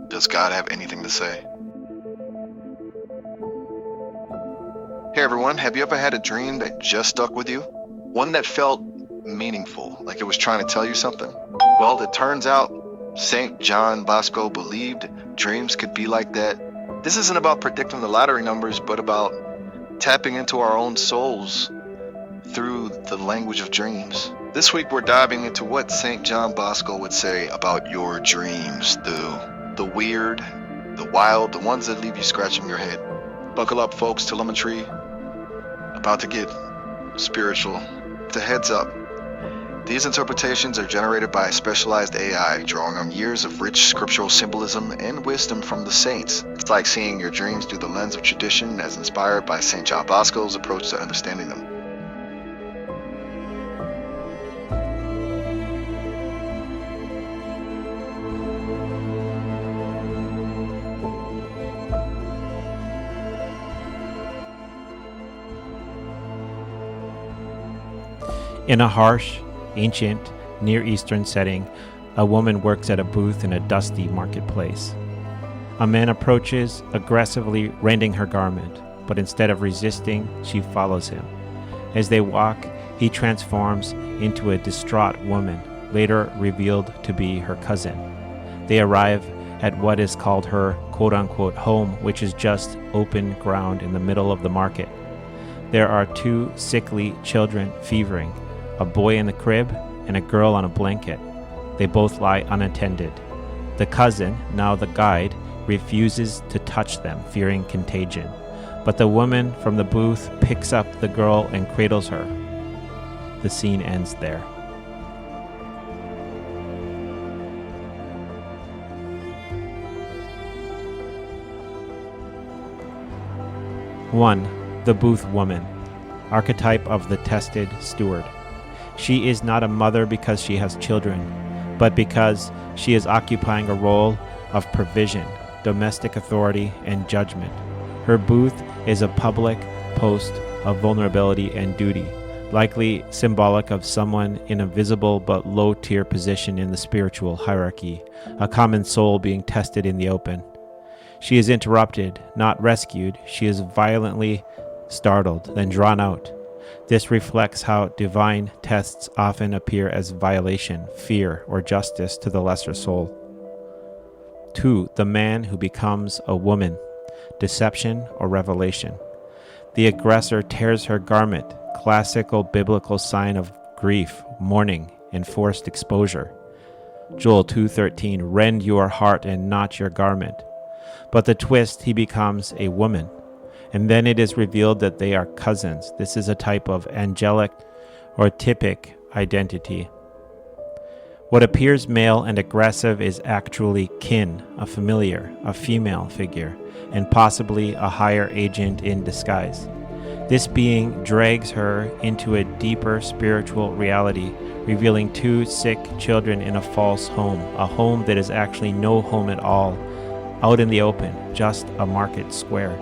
Does God have anything to say? Hey everyone, have you ever had a dream that just stuck with you? One that felt meaningful, like it was trying to tell you something? Well, it turns out St. John Bosco believed dreams could be like that. This isn't about predicting the lottery numbers, but about tapping into our own souls through the language of dreams. This week we're diving into what St. John Bosco would say about your dreams, the weird, the wild, the ones that leave you scratching your head. Buckle up, folks. Telemetry about to get spiritual. It's a heads up. These interpretations are generated by a specialized AI, drawing on years of rich scriptural symbolism and wisdom from the saints. It's like seeing your dreams through the lens of tradition, as inspired by St. John Bosco's approach to understanding them. In a harsh, ancient, Near Eastern setting, a woman works at a booth in a dusty marketplace. A man approaches, aggressively rending her garment, but instead of resisting, she follows him. As they walk, he transforms into a distraught woman, later revealed to be her cousin. They arrive at what is called her quote-unquote home, which is just open ground in the middle of the market. There are two sickly children fevering, a boy in the crib and a girl on a blanket. They both lie unattended. The cousin, now the guide, refuses to touch them, fearing contagion. But the woman from the booth picks up the girl and cradles her. The scene ends there. One, the booth woman, archetype of the tested steward. She is not a mother because she has children, but because she is occupying a role of provision, domestic authority, and judgment. Her booth is a public post of vulnerability and duty, likely symbolic of someone in a visible but low-tier position in the spiritual hierarchy, a common soul being tested in the open. She is interrupted, not rescued. She is violently startled, then drawn out. This reflects how divine tests often appear as violation, fear, or justice to the lesser soul. 2. The man who becomes a woman, deception or revelation. The aggressor tears her garment, classical biblical sign of grief, mourning, and forced exposure. Joel 2:13, rend your heart and not your garment. But the twist, he becomes a woman. And then it is revealed that they are cousins. This is a type of angelic or typic identity. What appears male and aggressive is actually kin, a familiar, a female figure, and possibly a higher agent in disguise. This being drags her into a deeper spiritual reality, revealing two sick children in a false home, a home that is actually no home at all, out in the open, just a market square.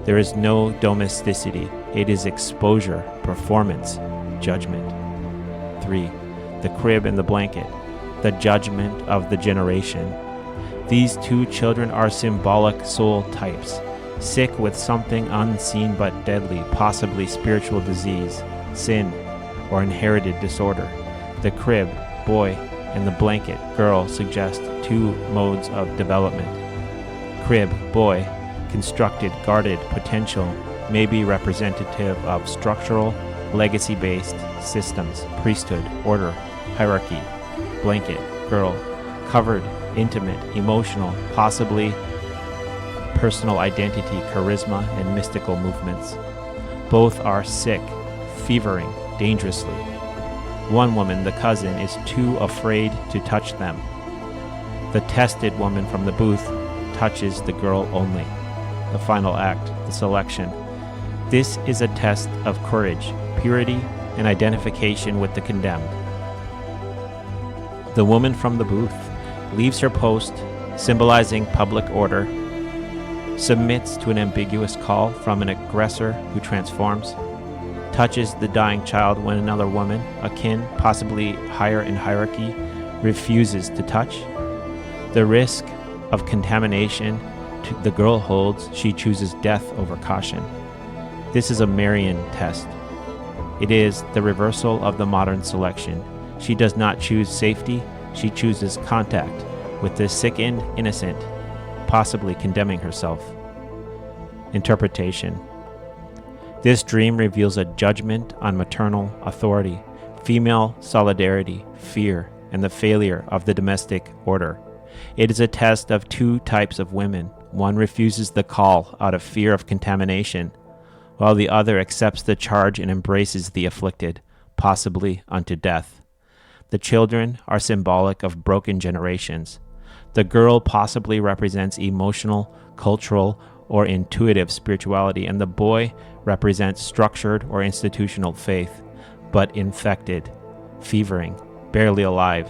There is no domesticity. It is exposure, performance, judgment. 3. The crib and the blanket, the judgment of the generation. These two children are symbolic soul types, sick with something unseen but deadly, possibly spiritual disease, sin, or inherited disorder. The crib, boy, and the blanket, girl, suggest two modes of development. Crib, boy, constructed, guarded potential, may be representative of structural, legacy-based systems, priesthood, order, hierarchy. Blanket, girl, covered, intimate, emotional, possibly personal identity, charisma, and mystical movements. Both are sick, fevering, dangerously. One woman, the cousin, is too afraid to touch them. The tested woman from the booth touches the girl only. The final act, the selection. This is a test of courage, purity, and identification with the condemned. The woman from the booth leaves her post, symbolizing public order, submits to an ambiguous call from an aggressor who transforms, touches the dying child when another woman, akin, possibly higher in hierarchy, refuses to touch. The risk of contamination the girl holds, she chooses death over caution. This is a Marian test. It is the reversal of the modern selection. She does not choose safety, she chooses contact with the sickened innocent, possibly condemning herself. Interpretation. This dream reveals a judgment on maternal authority, female solidarity, fear, and the failure of the domestic order. It is a test of two types of women. One refuses the call out of fear of contamination, while the other accepts the charge and embraces the afflicted, possibly unto death. The children are symbolic of broken generations. The girl possibly represents emotional, cultural, or intuitive spirituality, and the boy represents structured or institutional faith, but infected, fevering, barely alive.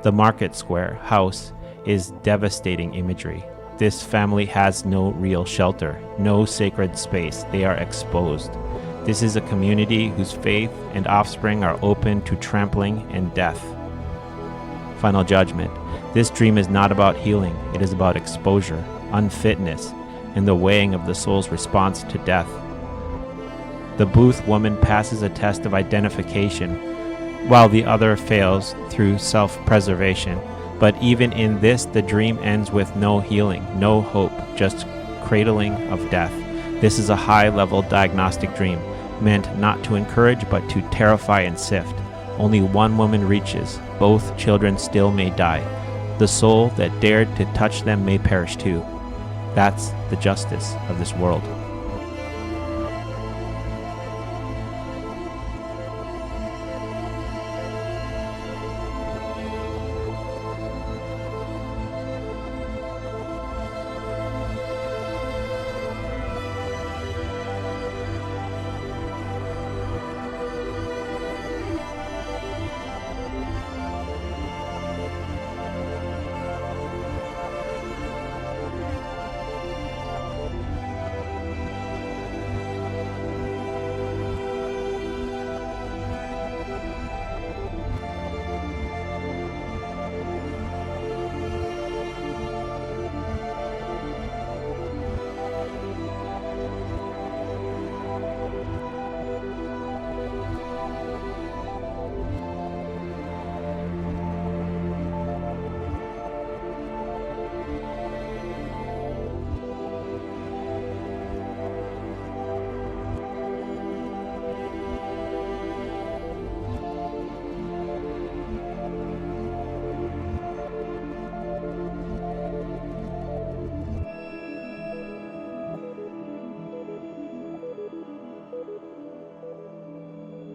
The market square house is devastating imagery. This family has no real shelter, no sacred space. They are exposed. This is a community whose faith and offspring are open to trampling and death. Final judgment. This dream is not about healing. It is about exposure, unfitness, and the weighing of the soul's response to death. The Booth woman passes a test of identification, while the other fails through self-preservation. But even in this, the dream ends with no healing, no hope, just cradling of death. This is a high-level diagnostic dream, meant not to encourage but to terrify and sift. Only one woman reaches. Both children still may die. The soul that dared to touch them may perish too. That's the justice of this world.